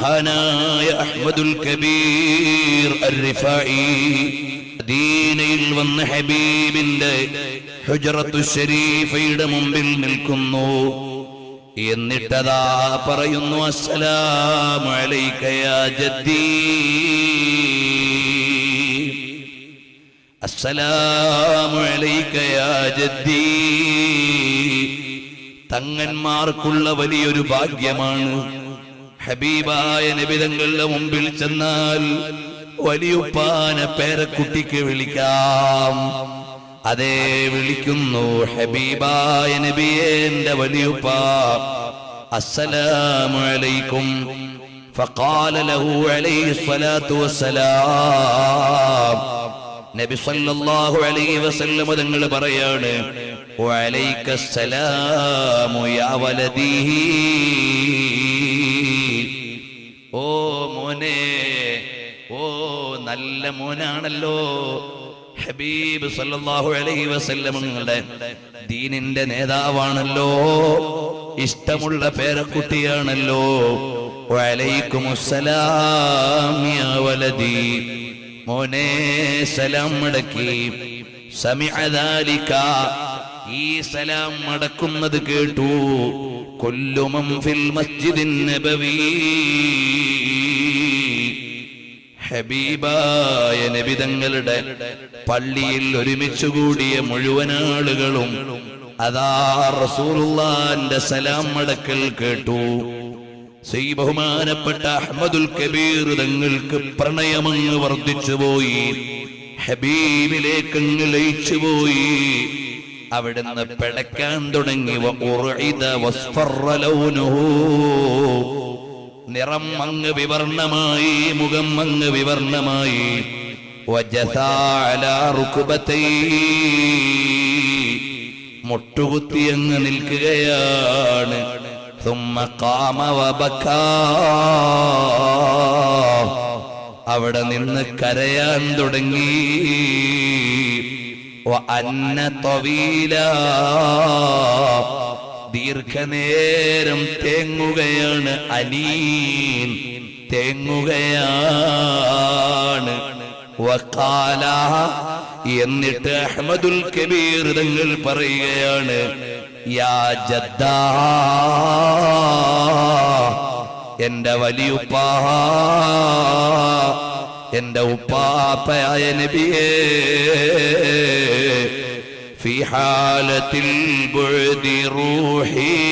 മഹാനായ അഹ്മദുൽ കബീർ അർ-റിഫാഇ മദീനയിൽ വന്ന ഹബീബിന്റെ ഹുജ്റത്തു ശരീഫയുടെ മുമ്പിൽ നിൽക്കുന്നു. എന്നിട്ടതാ പറയുന്നു, അസ്സലാമു അലൈക യാ ജദ്ദീ, അസ്സലാമു അലൈക യാ ജദ്ദീ. തങ്ങന്മാർക്കുള്ള വലിയൊരു ഭാഗ്യമാണ് ഹബീബായ നബി തങ്ങളുടെ മുമ്പിൽ ചെന്നാൽ വലിയുപ്പാനെ പേരക്കുട്ടിക്ക് വിളിക്കാം. അതേ വിളിക്കുന്നു, ഹബീബായ നബിയേ എന്റെ വലിയുപ്പ, അസ്സലാമു അലൈക്കും. ഫഖാല ലഹു അലൈഹി സ്വലാത്തു വസ്സലാം, നബി സല്ലല്ലാഹു അലൈഹി വസല്ലം തങ്ങൾ പറയാണ്, വഅലൈക്കസ്സലാമു യാ വലദീ. ഓ മോനെ, ഓ നല്ല മോനാണല്ലോ. ഹബീബ് സല്ലല്ലാഹു അലൈഹി വസല്ലം തങ്ങളുടെ ദീനിന്റെ നേതാവാണല്ലോ, ഇഷ്ടമുള്ള പേരക്കുട്ടിയാണല്ലോ. വഅലൈക്കുമുസ്സലാം യാ വലദീ, മോനെ സലാം മടക്കി. സമിഅ ദാലിക, ഈ സലാം മടക്കുന്നത് കേട്ടു കുല്ലു മൻ ഫിൽ മസ്ജിദിൻ നബവി. ഹബീബായ നബി തങ്ങളുടെ പള്ളിയിൽ ഒരുമിച്ച് കൂടിയ മുഴുവൻ ആളുകളും അതാ റസൂലുള്ളാഹിന്റെ സലാം മടക്കൽ കേട്ടു. ബഹുമാനപ്പെട്ട അഹ്മദുൽ കബീർ തങ്ങൾക്ക് പ്രണയമങ്ങ് വർദ്ധിച്ചുപോയി, ഹബീബിലേക്കങ്ങ് ലയിച്ചുപോയി. അവിടുന്ന് പിടയ്ക്കാൻ തുടങ്ങി. നിറം അങ്ങ് വിവർണമായി, മുഖം അങ്ങ് വിവർണമായി. മുട്ടുകുത്തി അങ്ങ് നിൽക്കുകയാണ്. അവിടെ നിന്ന് കരയാൻ തുടങ്ങി. ദീർഘനേരം തേങ്ങുകയാണ്, അനീൻ തേങ്ങുകയാണ്. വഖാല, എന്നിട്ട് അഹ്മദുൽ കബീർ തങ്ങൾ പറയുകയാണ്, യാ ജദ്ദാ, എന്റെ വലിയുപ്പാ, എന്റെ ഉപ്പാപ്പയായ നബിയേ, في حالة البعد روحي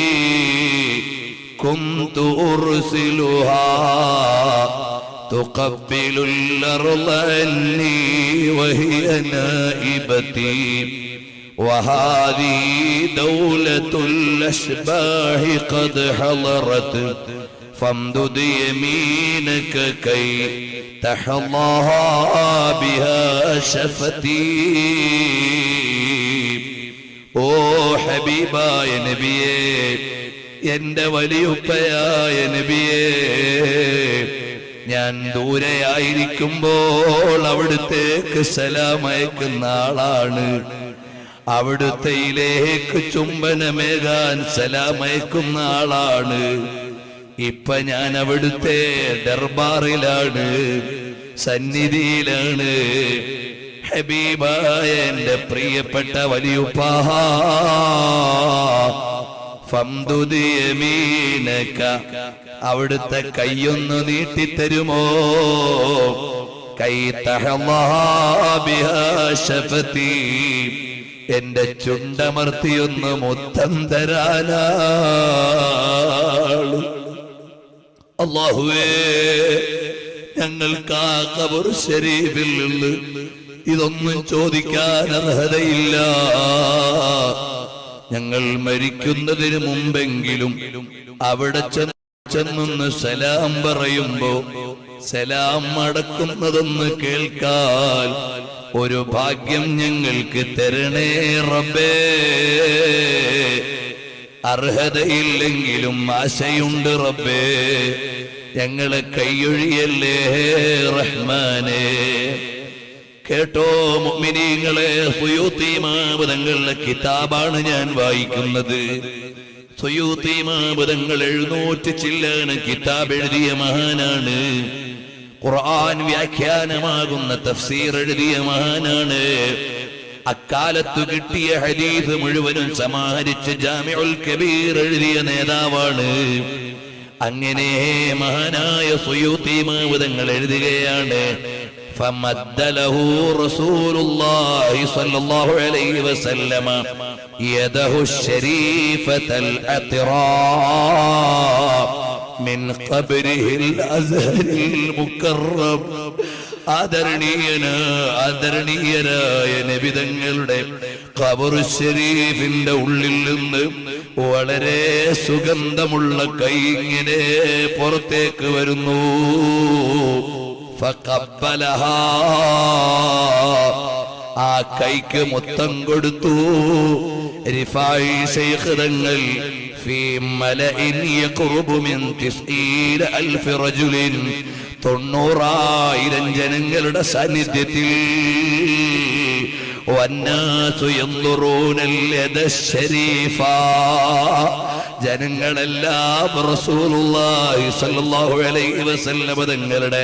كنت أرسلها تقبل الأرض عني وهي نائبتي وهذه دولة الأشباح قد حضرت فامدد يمينك كي تحظى بها شفتي. ഓ ഹബീബായ നബിയേ, എന്റെ വലിയുപ്പയായ നബിയേ, ഞാൻ ദൂരെയായിരിക്കുമ്പോൾ അവിടുത്തേക്ക് സലാം അയക്കുന്ന ആളാണ്, അവിടുത്തേക്ക് ചുംബനമേകാൻ സലാം അയക്കുന്ന ആളാണ്. ഇപ്പൊ ഞാൻ അവിടുത്തെ ദർബാറിലാണ്, സന്നിധിയിലാണ്. ഹബീബായ എന്റെ പ്രിയപ്പെട്ട വലിയുപ്പാ, ഫംദുദ് യമീനക, അവിടുത്തെ കൈയൊന്നു നീട്ടിത്തരുമോ? കൈ തഹളാ ബിഹാ ശഫതി, എന്റെ ചുണ്ടമർത്തിയൊന്ന് മുത്തം തരാനാണ്. അല്ലാഹുവേ, ഞങ്ങൾക്ക് ആ ഖബർ ശരീഫിൽ നിന്ന് ഇതൊന്നും ചോദിക്കാൻ അർഹതയില്ല. ഞങ്ങൾ മരിക്കുന്നതിന് മുമ്പെങ്കിലും അവിടെ ചെന്നൊന്ന് സലാം പറയുമ്പോ സലാം മടക്കുന്നതൊന്ന് കേൾക്കാൻ ഒരു ഭാഗ്യം ഞങ്ങൾക്ക് തരണേ റബ്ബേ. അർഹതയില്ലെങ്കിലും ആശയുണ്ട് റബ്ബേ, ഞങ്ങളെ കൈയൊഴിയല്ലേ റഹ്മാനേ. കേട്ടോ മുഅ്മിനീങ്ങളെ, സുയൂത്തി ഇമാം തങ്ങളുടെ കിതാബാണ് ഞാൻ വായിക്കുന്നത്. സുയൂത്തി ഇമാമുതങ്ങൾ 700 ചില്ലാണ് കിതാബ് എഴുതിയ മഹാനാണ്. ഖുർആൻ വ്യാഖ്യാനമാകുന്ന തഫ്സീർ എഴുതിയ മഹാനാണ്. അക്കാലത്ത് കിട്ടിയ ഹദീസ് മുഴുവനും സമാഹരിച്ച് ജാമിഉൽ കബീർ എഴുതിയ നേതാവാണ്. അങ്ങനെ മഹാനായ സുയൂത്തി ഇമാമുതങ്ങൾ എഴുതുകയാണ്, فمد له رسول الله صلى الله عليه وسلم يده الشريفة العطراء من قبره الأزهر المكرم. ആദരണീയനായ നബി തങ്ങളുടെ ഖബർ ശരീഫിന്റെ ഉള്ളിൽ നിന്ന് വളരെ സുഗന്ധമുള്ള കൈ ഇങ്ങനെ പുറത്തേക്ക് വരുന്നു. ഫഖബ്ബലഹാ, ആ കൈക്ക് മുത്തം കൊടുത്തു. റിഫായി ശൈഖ് തങ്ങൾ ഫീ മലഇൻ യഖറുബു മിൻ 90,000 റജുലിൻ, 90,000 ജനങ്ങളുടെ സാന്നിധ്യത്തിൽ വന്നാസു യൻദുറൂന യദ ശരീഫ, ജനങ്ങളെല്ലാം റസൂലുള്ളാഹി സ്വല്ലല്ലാഹു അലൈഹി വസല്ലം തങ്ങളുടെ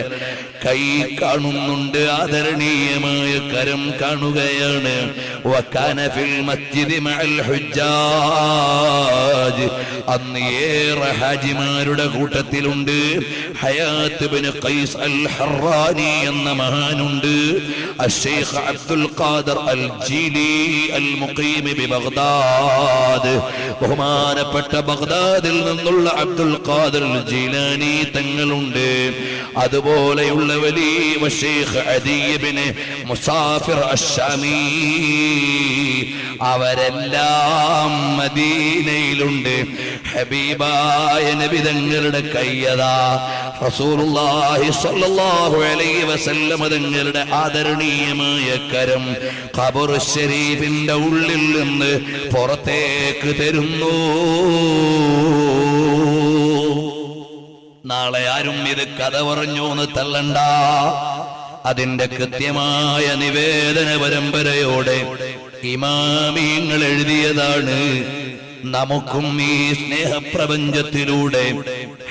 കൈ കാണുന്നുണ്ട്, ആദരണീയമായ കരം കാണുകയാണ്. വകാന ഫിൽ മസ്ജിദി മഅൽ ഹുജ്ജാജ്, അന്ന് ഏറെ ഹാജിമാരുടെ കൂട്ടത്തിലുണ്ട്. ഹയാത്ത് ഇബ്നു ഖൈസ് അൽ ഹറാനി എന്ന മഹാനുണ്ട്. അശ്ശൈഖ് അബ്ദുൽ ഖാദിർ അൽ ജീലി അൽ മുഖീം ബി ബഗ്ദാദ്, ബഹുമാനപ്പെട്ട ബഗ്ദാദിൽ നിന്നുള്ള അബ്ദുൽ ഖാദിർ അൽ ജീലാനി തങ്ങളുണ്ട്. അതുപോലെയുള്ള വലിയ ശൈഖ് അദി ഇബ്നു മുസാഫിർ അശ്ശാമി, അവരെല്ലാം മദീനയിലുണ്ട്. ഹബീബായ നബി തങ്ങളുടെ കയ്യതാ റസൂലുള്ളാഹി സ്വല്ലല്ലാഹു അലൈഹി വസല്ലം തങ്ങളുടെ ആദരണീയമായ കരം ഖബർ ശരീഫിന്റെ ഉള്ളിൽ നിന്ന് പുറത്തേക്ക് തരുന്നു. നാളെ ആരും ഇത് കഥ പറഞ്ഞു എന്ന് തള്ളണ്ട. അതിന്റെ കൃത്യമായ നിവേദന പരമ്പരയോടെ ഇമാമിയങ്ങൾ എഴുതിയതാണ്. നമുക്കും ഈ സ്നേഹപ്രപഞ്ചത്തിലൂടെ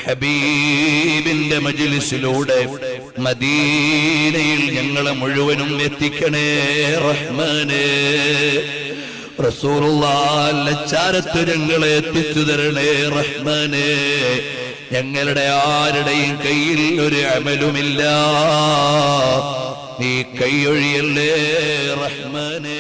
ഹബീബിന്റെ മജ്ലിസിലൂടെ മദീനയിൽ ഞങ്ങളെ മുഴുവനും എത്തിക്കണേ റഹ്മാനേ. റസൂലുള്ളാഹിന്റെ ചാരത്ത് ഞങ്ങളെ എത്തിച്ചു തരണേ റഹ്മാനേ. ഞങ്ങളുടെ ആരുടെയും കയ്യിൽ ഒരു അമലുമില്ല, നീ കൈയൊഴിയല്ലേ റഹ്മാനേ.